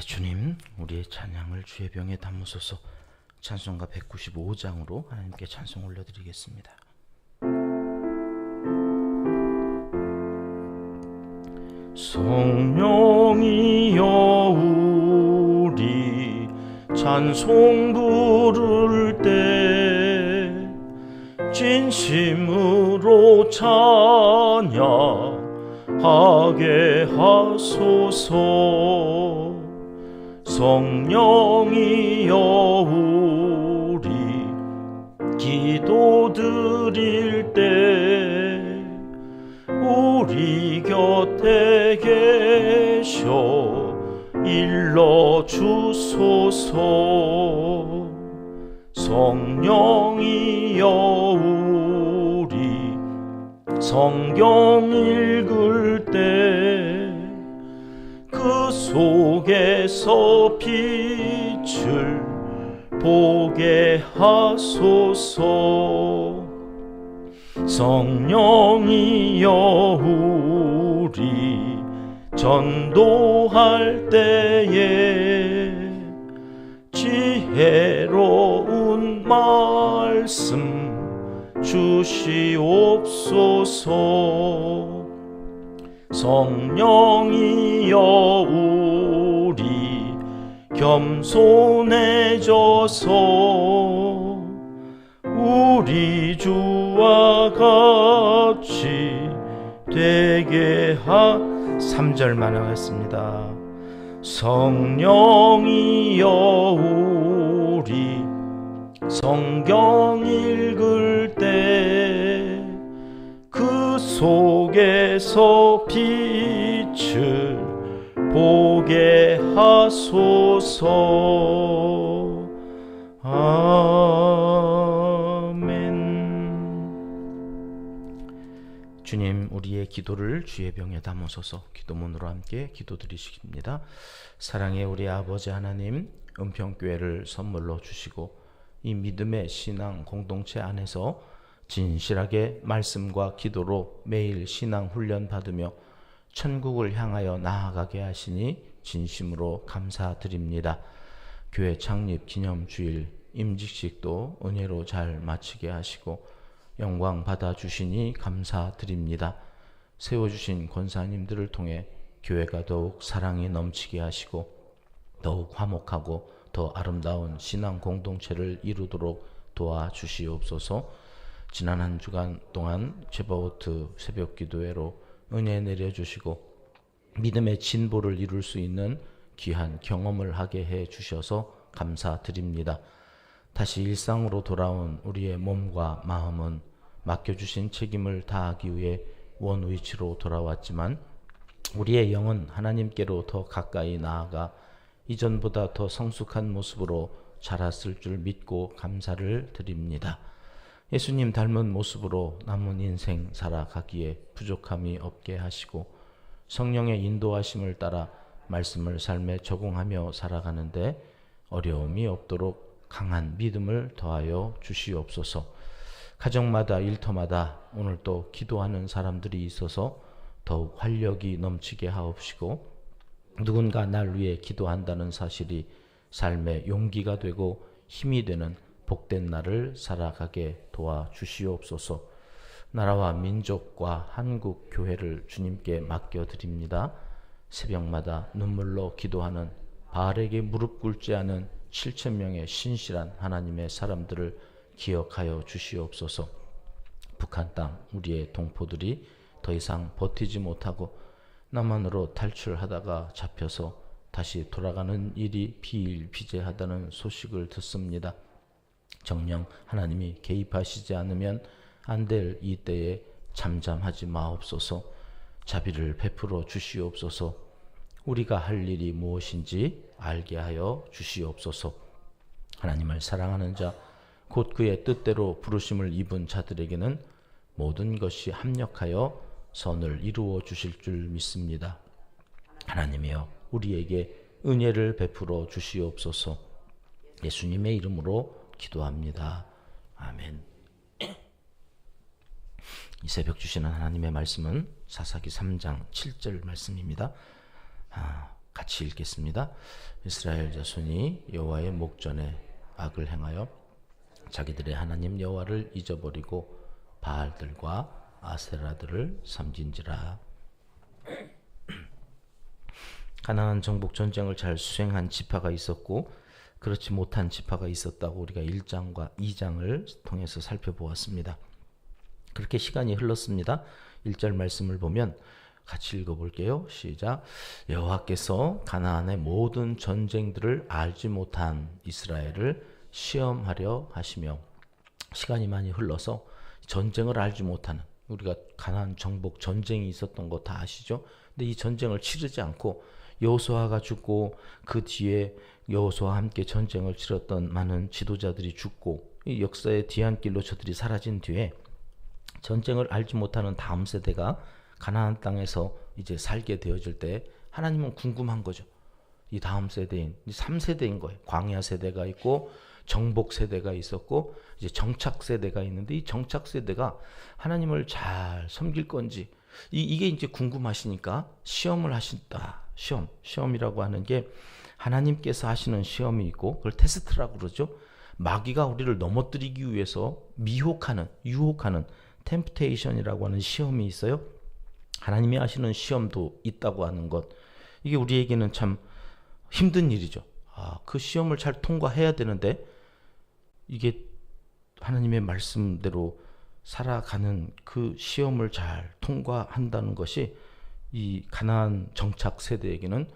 주님, 우리의 찬양을 주의 병에 담으소서. 찬송가 195장으로 하나님께 찬송 올려드리겠습니다. 성령이여 우리 찬송 부를 때 진심으로 찬양하게 하소서. 성령이여 우리 기도 드릴 때 우리 곁에 계셔 일러주소서. 성령이여 우리 성경 읽을 때 그 속에서 빛을 보게 하소서. 성령이여 우리 전도할 때에 지혜로운 말씀 주시옵소서. 성령이여 우리 겸손해져서 우리 주와 같이 되게 3절만 하겠습니다. 성령이여 우리 성경 읽을 때 그 속에서 빛을 보게 하소서. 아멘. 주님, 우리의 기도를 주의 병에 담으소서. 기도문으로 함께 기도드리십니다. 사랑의 우리 아버지 하나님, 은평교회를 선물로 주시고 이 믿음의 신앙 공동체 안에서 진실하게 말씀과 기도로 매일 신앙 훈련 받으며 천국을 향하여 나아가게 하시니 진심으로 감사드립니다. 교회 창립 기념주일 임직식도 은혜로 잘 마치게 하시고 영광 받아주시니 감사드립니다. 세워주신 권사님들을 통해 교회가 더욱 사랑이 넘치게 하시고 더욱 화목하고 더 아름다운 신앙 공동체를 이루도록 도와주시옵소서. 지난 한 주간 동안 제바오트 새벽 기도회로 은혜 내려주시고 믿음의 진보를 이룰 수 있는 귀한 경험을 하게 해 주셔서 감사드립니다. 다시 일상으로 돌아온 우리의 몸과 마음은 맡겨주신 책임을 다하기 위해 원위치로 돌아왔지만 우리의 영은 하나님께로 더 가까이 나아가 이전보다 더 성숙한 모습으로 자랐을 줄 믿고 감사를 드립니다. 예수님 닮은 모습으로 남은 인생 살아가기에 부족함이 없게 하시고 성령의 인도하심을 따라 말씀을 삶에 적용하며 살아가는데 어려움이 없도록 강한 믿음을 더하여 주시옵소서. 가정마다 일터마다 오늘 또 기도하는 사람들이 있어서 더욱 활력이 넘치게 하옵시고 누군가 날 위해 기도한다는 사실이 삶의 용기가 되고 힘이 되는 복된 날을 살아가게 도와주시옵소서. 나라와 민족과 한국 교회를 주님께 맡겨드립니다. 새벽마다 눈물로 기도하는 바알에게 무릎 꿇지 않은 7,000명의 신실한 하나님의 사람들을 기억하여 주시옵소서. 북한 땅 우리의 동포들이 더 이상 버티지 못하고 남한으로 탈출하다가 잡혀서 다시 돌아가는 일이 비일비재하다는 소식을 듣습니다. 정녕 하나님이 개입하시지 않으면 안 될 이때에 잠잠하지 마옵소서. 자비를 베풀어 주시옵소서. 우리가 할 일이 무엇인지 알게 하여 주시옵소서. 하나님을 사랑하는 자, 곧 그의 뜻대로 부르심을 입은 자들에게는 모든 것이 합력하여 선을 이루어 주실 줄 믿습니다. 하나님이여 우리에게 은혜를 베풀어 주시옵소서. 예수님의 이름으로 기도합니다. 아멘. 이 새벽 주시는 하나님의 말씀은 사사기 3장 7절 말씀입니다. 같이 읽겠습니다. 이스라엘 자손이 여호와의 목전에 악을 행하여 자기들의 하나님 여호와를 잊어버리고 바알들과 아세라들을 섬긴지라. 가나안 정복 전쟁을 잘 수행한 지파가 있었고 그렇지 못한 지파가 있었다고 우리가 1장과 2장을 통해서 살펴보았습니다. 그렇게 시간이 흘렀습니다. 1절 말씀을 보면 같이 읽어볼게요. 시작. 여호와께서 가나안의 모든 전쟁들을 알지 못한 이스라엘을 시험하려 하시며, 시간이 많이 흘러서 전쟁을 알지 못하는, 우리가 가나안 정복 전쟁이 있었던 거 다 아시죠? 근데 이 전쟁을 치르지 않고 여호수아가 죽고 그 뒤에 여호수아와 함께 전쟁을 치렀던 많은 지도자들이 죽고 이 역사의 뒤안길로 저들이 사라진 뒤에 전쟁을 알지 못하는 다음 세대가 가나안 땅에서 이제 살게 되어질 때 하나님은 궁금한 거죠. 이 다음 세대인 3세대인 거예요. 광야 세대가 있고 정복 세대가 있었고 이제 정착 세대가 있는데, 이 정착 세대가 하나님을 잘 섬길 건지 이게 이제 궁금하시니까 시험을 하신다. 시험이라고 하는 게 하나님께서 하시는 시험이 있고 그걸 테스트라고 그러죠. 마귀가 우리를 넘어뜨리기 위해서 유혹하는 템프테이션이라고 하는 시험이 있어요. 하나님이 하시는 시험도 있다고 하는 것, 이게 우리에게는 참 힘든 일이죠. 그 시험을 잘 통과해야 되는데 이게 하나님의 말씀대로 살아가는 그 시험을 잘 통과한다는 것이 이 가나안 정착 세대에게는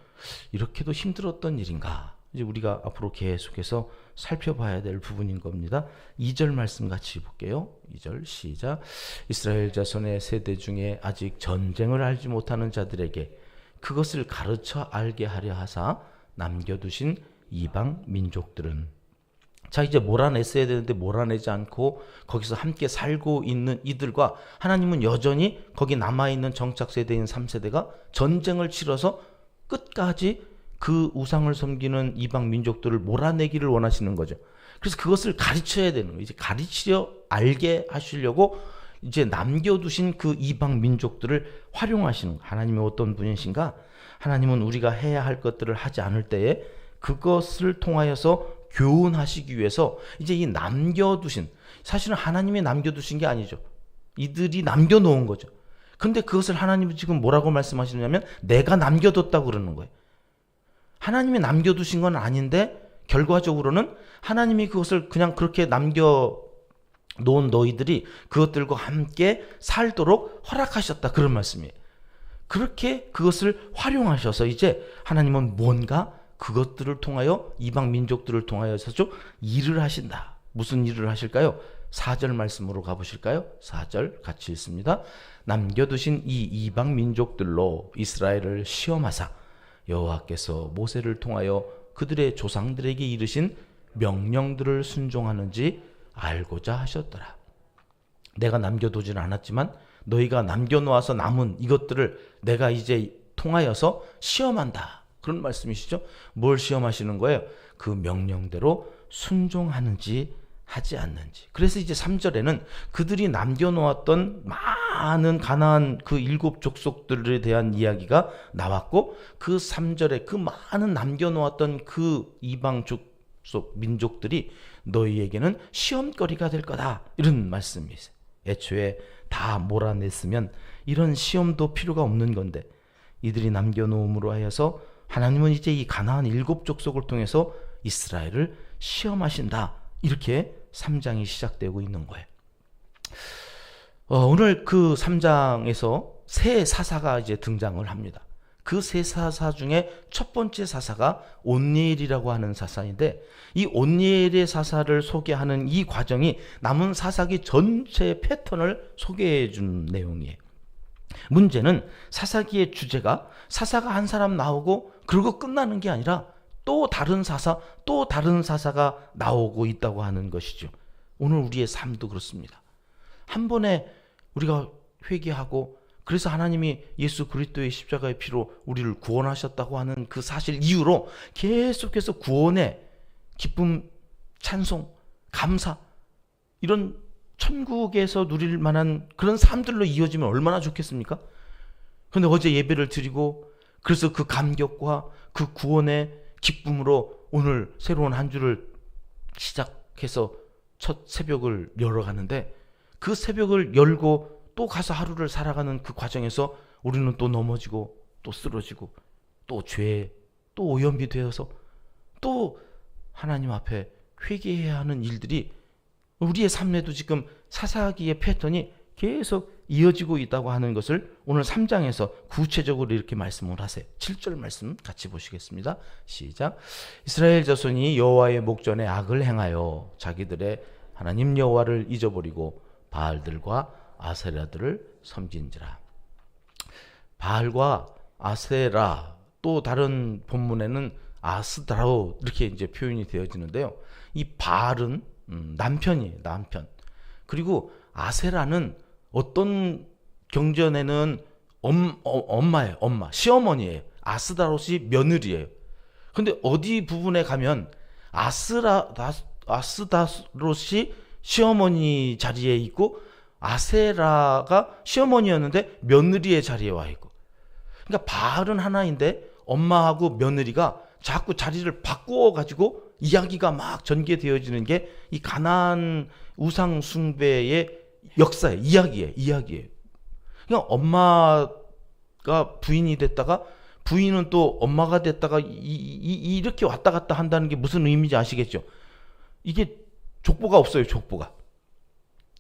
이렇게도 힘들었던 일인가, 이제 우리가 앞으로 계속해서 살펴봐야 될 부분인 겁니다. 2절 말씀 같이 볼게요. 2절 시작. 이스라엘 자손의 세대 중에 아직 전쟁을 알지 못하는 자들에게 그것을 가르쳐 알게 하려 하사 남겨두신 이방 민족들은. 자, 이제 몰아냈어야 되는데 몰아내지 않고 거기서 함께 살고 있는 이들과 하나님은 여전히 거기 남아있는 정착세대인 3세대가 전쟁을 치러서 끝까지 그 우상을 섬기는 이방 민족들을 몰아내기를 원하시는 거죠. 그래서 그것을 가르쳐야 되는 거예요. 이제 가르쳐 알게 하시려고 이제 남겨두신 그 이방 민족들을 활용하시는 거예요. 하나님이 어떤 분이신가? 하나님은 우리가 해야 할 것들을 하지 않을 때에 그것을 통하여서 교훈하시기 위해서 이제 이 남겨두신, 사실은 하나님이 남겨두신 게 아니죠. 이들이 남겨놓은 거죠. 근데 그것을 하나님이 지금 뭐라고 말씀하시냐면 내가 남겨뒀다고 그러는 거예요. 하나님이 남겨두신 건 아닌데 결과적으로는 하나님이 그것을 그냥 그렇게 남겨놓은 너희들이 그것들과 함께 살도록 허락하셨다, 그런 말씀이에요. 그렇게 그것을 활용하셔서 이제 하나님은 뭔가 그것들을 통하여 이방 민족들을 통하여서 일을 하신다. 무슨 일을 하실까요? 4절 말씀으로 가보실까요? 4절 같이 읽습니다. 남겨두신 이 이방 민족들로 이스라엘을 시험하사 여호와께서 모세를 통하여 그들의 조상들에게 이르신 명령들을 순종하는지 알고자 하셨더라. 내가 남겨두지는 않았지만 너희가 남겨놓아서 남은 이것들을 내가 이제 통하여서 시험한다, 그런 말씀이시죠. 뭘 시험하시는 거예요? 그 명령대로 순종하는지 하지 않는지. 그래서 이제 3절에는 그들이 남겨놓았던 많은 가나안 그 7 족속들에 대한 이야기가 나왔고, 그 3절에 그 많은 남겨놓았던 그 이방 족속 민족들이 너희에게는 시험거리가 될 거다, 이런 말씀이세요. 애초에 다 몰아냈으면 이런 시험도 필요가 없는 건데 이들이 남겨놓음으로 하여서 하나님은 이제 이 가나안 7 족속을 통해서 이스라엘을 시험하신다, 이렇게 3장이 시작되고 있는 거예요. 오늘 그 3장에서 새 사사가 이제 등장을 합니다. 그 새 사사 중에 첫 번째 사사가 온니엘이라고 하는 사사인데, 이 온니엘의 사사를 소개하는 이 과정이 남은 사사기 전체의 패턴을 소개해 준 내용이에요. 문제는 사사기의 주제가 사사가 한 사람 나오고 그러고 끝나는 게 아니라 또 다른 사사가 나오고 있다고 하는 것이죠. 오늘 우리의 삶도 그렇습니다. 한 번에 우리가 회개하고 그래서 하나님이 예수 그리스도의 십자가의 피로 우리를 구원하셨다고 하는 그 사실 이유로 계속해서 구원의 기쁨, 찬송, 감사, 이런 천국에서 누릴 만한 그런 삶들로 이어지면 얼마나 좋겠습니까? 그런데 어제 예배를 드리고 그래서 그 감격과 그 구원의 기쁨으로 오늘 새로운 한 주를 시작해서 첫 새벽을 열어가는데, 그 새벽을 열고 또 가서 하루를 살아가는 그 과정에서 우리는 또 넘어지고 또 쓰러지고 또 죄에 또 오염이 되어서 또 하나님 앞에 회개해야 하는 일들이 우리의 삶에도 지금 사사기의 패턴이 계속 이어지고 있다고 하는 것을 오늘 3장에서 구체적으로 이렇게 말씀을 하세요. 7절 말씀 같이 보시겠습니다. 시작. 이스라엘 자손이 여호와의 목전에 악을 행하여 자기들의 하나님 여호와를 잊어버리고 바알들과 아세라들을 섬긴지라. 바알과 아세라, 또 다른 본문에는 아스다로 이렇게 이제 표현이 되어지는데요. 이 바알은 남편이에요, 남편. 그리고 아세라는 어떤 경전에는 엄마예요, 엄마, 시어머니예요. 아스다롯이 며느리예요. 근데 어디 부분에 가면 아스다롯이 시어머니 자리에 있고 아세라가 시어머니였는데 며느리의 자리에 와 있고, 그러니까 바알은 하나인데 엄마하고 며느리가 자꾸 자리를 바꾸어 가지고 이야기가 막 전개되어지는 게 이 가나안 우상 숭배의 역사의 이야기예요. 그러니까 엄마가 부인이 됐다가 부인은 또 엄마가 됐다가 이렇게 왔다 갔다 한다는 게 무슨 의미인지 아시겠죠? 이게 족보가 없어요, 족보가.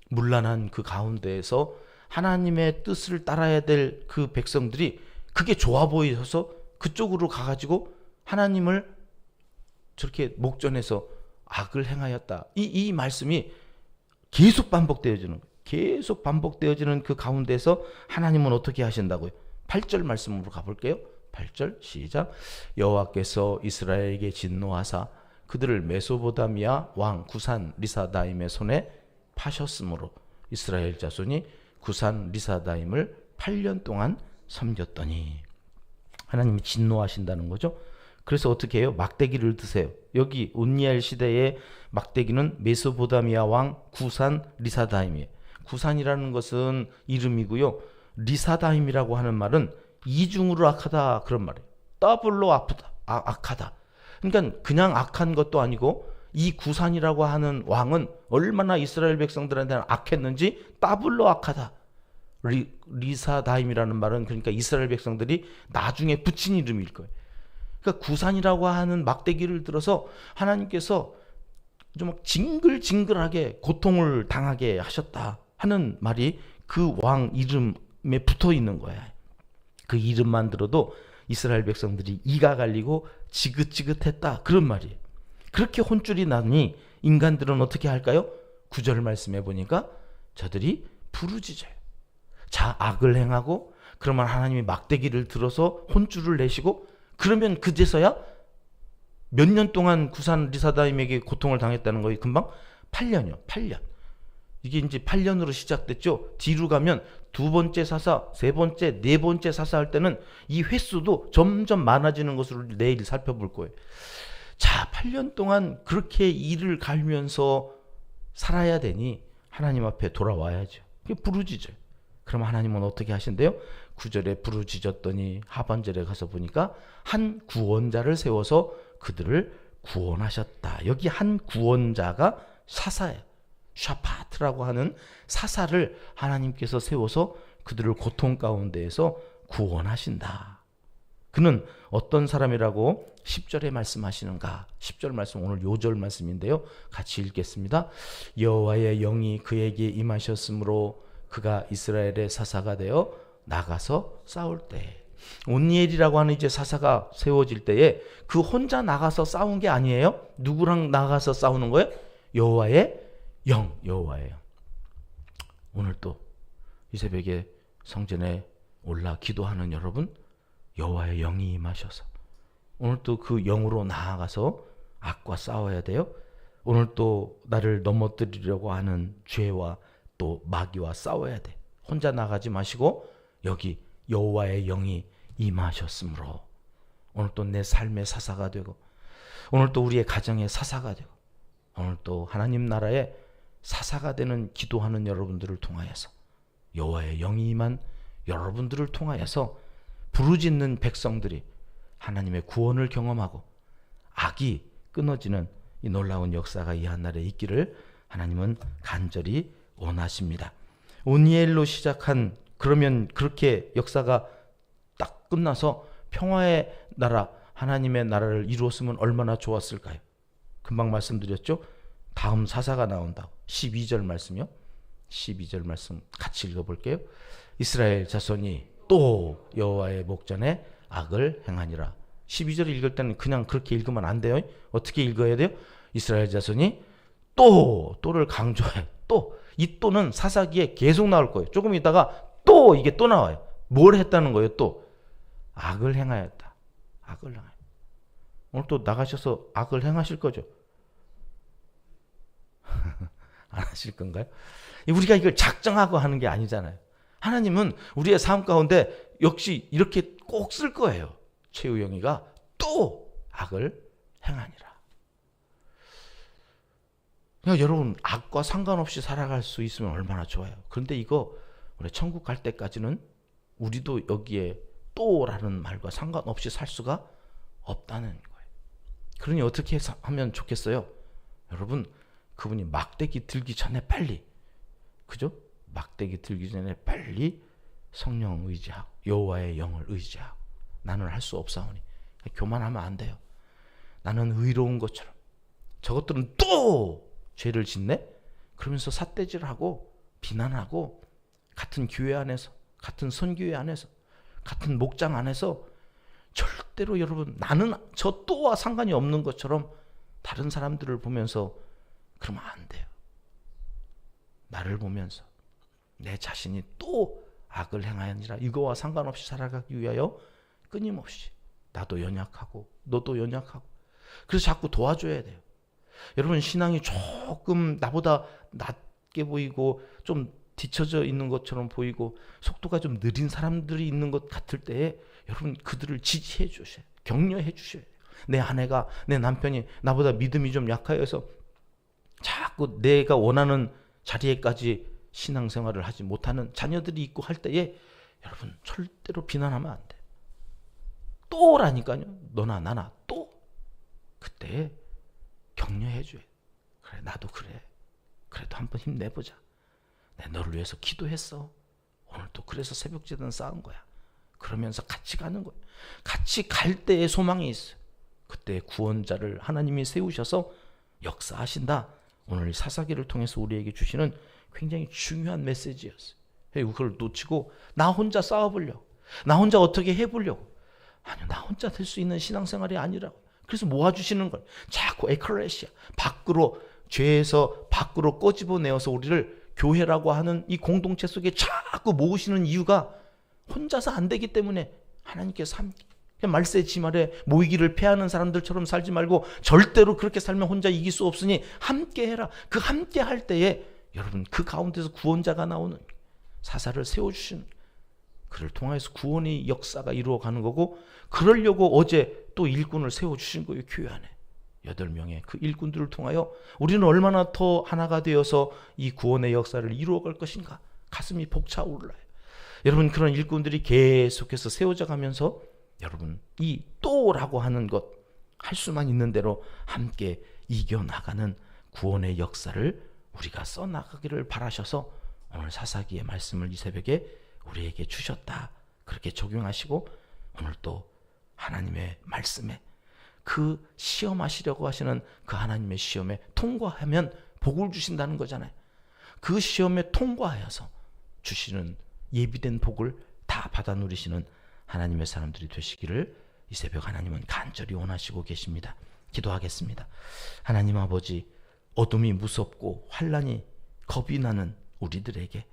문란한 그 가운데에서 하나님의 뜻을 따라야 될 그 백성들이 그게 좋아 보여서 그쪽으로 가가지고 하나님을 저렇게 목전에서 악을 행하였다. 이 말씀이 계속 반복되어지는 거예요. 계속 반복되어지는 그 가운데서 하나님은 어떻게 하신다고요? 8절 말씀으로 가볼게요. 8절 시작. 여호와께서 이스라엘에게 진노하사 그들을 메소보다미아 왕 구산 리사다임의 손에 파셨으므로 이스라엘 자손이 구산 리사다임을 8년 동안 섬겼더니. 하나님이 진노하신다는 거죠. 그래서 어떻게 해요? 막대기를 드세요. 여기 온니엘 시대의 막대기는 메소보다미아 왕 구산 리사다임이에요. 구산이라는 것은 이름이고요. 리사다임이라고 하는 말은 이중으로 악하다 그런 말이에요. 더블로 악하다. 그러니까 그냥 악한 것도 아니고 이 구산이라고 하는 왕은 얼마나 이스라엘 백성들한테는 악했는지 더블로 악하다. 리사다임이라는 말은 그러니까 이스라엘 백성들이 나중에 붙인 이름일 거예요. 그러니까 구산이라고 하는 막대기를 들어서 하나님께서 좀 징글징글하게 고통을 당하게 하셨다 하는 말이 그 왕 이름에 붙어 있는 거야. 그 이름만 들어도 이스라엘 백성들이 이가 갈리고 지긋지긋했다 그런 말이에요. 그렇게 혼쭐이 나니 인간들은 어떻게 할까요? 9절 말씀해 보니까 저들이 부르짖어요. 자, 악을 행하고 그러면 하나님이 막대기를 들어서 혼쭐을 내시고 그러면 그제서야 몇 년 동안 구산 리사다임에게 고통을 당했다는 거예요. 금방 8년이요. 8년. 이게 이제 8년으로 시작됐죠. 뒤로 가면 두 번째 사사, 세 번째, 네 번째 사사 할 때는 이 횟수도 점점 많아지는 것으로 내일 살펴볼 거예요. 자, 8년 동안 그렇게 이를 갈면서 살아야 되니 하나님 앞에 돌아와야죠. 그게 부르짖어요. 그럼 하나님은 어떻게 하신대요? 9절에 부르짖었더니 하반절에 가서 보니까 한 구원자를 세워서 그들을 구원하셨다. 여기 한 구원자가 사사예요. 샤파트라고 하는 사사를 하나님께서 세워서 그들을 고통 가운데에서 구원하신다. 그는 어떤 사람이라고 10절에 말씀하시는가? 10절 말씀 오늘 요절 말씀인데요. 같이 읽겠습니다. 여호와의 영이 그에게 임하셨으므로 그가 이스라엘의 사사가 되어 나가서 싸울 때. 온니엘이라고 하는 이제 사사가 세워질 때에 그 혼자 나가서 싸운 게 아니에요. 누구랑 나가서 싸우는 거예요? 여호와의 영, 여호와의 영. 오늘 또 이 새벽에 성전에 올라 기도하는 여러분, 여호와의 영이 임하셔서 오늘 또 그 영으로 나아가서 악과 싸워야 돼요. 오늘 또 나를 넘어뜨리려고 하는 죄와 또 마귀와 싸워야 돼. 혼자 나가지 마시고 여기 여호와의 영이 임하셨으므로 오늘 또 내 삶의 사사가 되고 오늘 또 우리의 가정의 사사가 되고 오늘 또 하나님 나라의 사사가 되는 기도하는 여러분들을 통하여서 여호와의 영이 임한 여러분들을 통하여서 부르짖는 백성들이 하나님의 구원을 경험하고 악이 끊어지는 이 놀라운 역사가 이 한날에 있기를 하나님은 간절히 원하십니다. 오니엘로 시작한, 그러면 그렇게 역사가 딱 끝나서 평화의 나라, 하나님의 나라를 이루었으면 얼마나 좋았을까요? 금방 말씀드렸죠? 다음 사사가 나온다고. 12절 말씀이요. 12절 말씀 같이 읽어볼게요. 이스라엘 자손이 또 여호와의 목전에 악을 행하니라. 12절을 읽을 때는 그냥 그렇게 읽으면 안 돼요. 어떻게 읽어야 돼요? 이스라엘 자손이 또를 강조해. 이 또는 사사기에 계속 나올 거예요. 조금 있다가 이게 또 나와요. 뭘 했다는 거예요? 악을 행하였다. 악을 행하였다. 오늘 또 나가셔서 악을 행하실 거죠? 안 하실 건가요? 우리가 이걸 작정하고 하는 게 아니잖아요. 하나님은 우리의 삶 가운데 역시 이렇게 꼭 쓸 거예요. 최우영이가 또 악을 행하니라. 그러니까 여러분, 악과 상관없이 살아갈 수 있으면 얼마나 좋아요. 그런데 이거 우리 천국 갈 때까지는 우리도 여기에 또라는 말과 상관없이 살 수가 없다는 거예요. 그러니 어떻게 하면 좋겠어요? 여러분, 그분이 막대기 들기 전에 빨리, 그죠? 막대기 들기 전에 빨리 성령 의지하고 여호와의 영을 의지하고, 나는 할 수 없사오니, 교만하면 안 돼요. 나는 의로운 것처럼 저것들은 또 죄를 짓네? 그러면서 삿대질하고 비난하고, 같은 교회 안에서, 같은 선교회 안에서, 같은 목장 안에서 절대로 여러분, 나는 저 또와 상관이 없는 것처럼 다른 사람들을 보면서 그러면 안 돼요. 나를 보면서 내 자신이 또 악을 행하였느니라. 이거와 상관없이 살아가기 위하여 끊임없이 나도 연약하고 너도 연약하고, 그래서 자꾸 도와줘야 돼요. 여러분, 신앙이 조금 나보다 낮게 보이고 좀 뒤처져 있는 것처럼 보이고 속도가 좀 느린 사람들이 있는 것 같을 때에 여러분, 그들을 지지해 주셔야 돼요. 격려해 주셔야 돼요. 내 아내가, 내 남편이 나보다 믿음이 좀 약하여서 자꾸 내가 원하는 자리에까지 신앙생활을 하지 못하는 자녀들이 있고 할 때에 여러분, 절대로 비난하면 안 돼요. 또라니까요. 너나 나나 또. 그때 격려해 줘요. 그래, 나도 그래. 그래도 한번 힘내보자. 내 너를 위해서 기도했어. 오늘 또 그래서 새벽제단 쌓은 거야. 그러면서 같이 가는 거예요. 같이 갈 때에 소망이 있어요. 그때 구원자를 하나님이 세우셔서 역사하신다. 오늘 사사기를 통해서 우리에게 주시는 굉장히 중요한 메시지였어요. 그걸 놓치고 나 혼자 싸워보려고, 나 혼자 어떻게 해보려고, 아니요, 나 혼자 될 수 있는 신앙생활이 아니라고. 그래서 모아주시는 걸 자꾸 에클레시아, 밖으로, 죄에서 밖으로 꺼집어내어서 우리를 교회라고 하는 이 공동체 속에 자꾸 모으시는 이유가 혼자서 안 되기 때문에 하나님께서 함께, 말세 지말에 모이기를 패하는 사람들처럼 살지 말고 절대로 그렇게 살면 혼자 이길 수 없으니 함께 해라. 그 함께 할 때에 여러분, 그 가운데서 구원자가 나오는, 사사를 세워주시는, 그를 통해서 구원의 역사가 이루어가는 거고, 그러려고 어제 또 일꾼을 세워주신 거예요. 교회 안에 8명의 그 일꾼들을 통하여 우리는 얼마나 더 하나가 되어서 이 구원의 역사를 이루어갈 것인가, 가슴이 벅차올라요. 여러분, 그런 일꾼들이 계속해서 세워져 가면서 여러분, 이 또라고 하는 것, 할 수만 있는 대로 함께 이겨나가는 구원의 역사를 우리가 써나가기를 바라셔서 오늘 사사기의 말씀을 이 새벽에 우리에게 주셨다. 그렇게 적용하시고 오늘 또 하나님의 말씀에, 그 시험하시려고 하시는 그 하나님의 시험에 통과하면 복을 주신다는 거잖아요. 그 시험에 통과하여서 주시는 예비된 복을 다 받아 누리시는 하나님의 사람들이 되시기를 이 새벽 하나님은 간절히 원하시고 계십니다. 기도하겠습니다. 하나님 아버지, 어둠이 무섭고 환난이 겁이 나는 우리들에게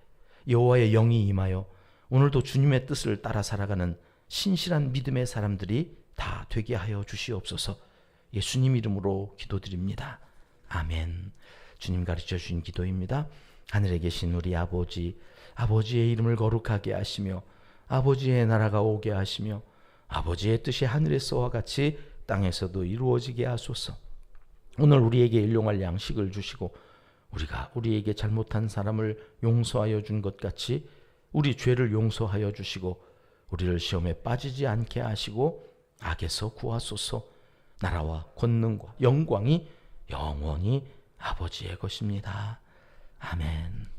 여호와의 영이 임하여 오늘도 주님의 뜻을 따라 살아가는 신실한 믿음의 사람들이 다 되게 하여 주시옵소서. 예수님 이름으로 기도드립니다. 아멘. 주님 가르쳐 주신 기도입니다. 하늘에 계신 우리 아버지, 아버지의 이름을 거룩하게 하시며 아버지의 나라가 오게 하시며 아버지의 뜻이 하늘에서와 같이 땅에서도 이루어지게 하소서. 오늘 우리에게 일용할 양식을 주시고 우리가 우리에게 잘못한 사람을 용서하여 준 것 같이 우리 죄를 용서하여 주시고 우리를 시험에 빠지지 않게 하시고 악에서 구하소서. 나라와 권능과 영광이 영원히 아버지의 것입니다. 아멘.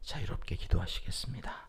자유롭게 기도하시겠습니다.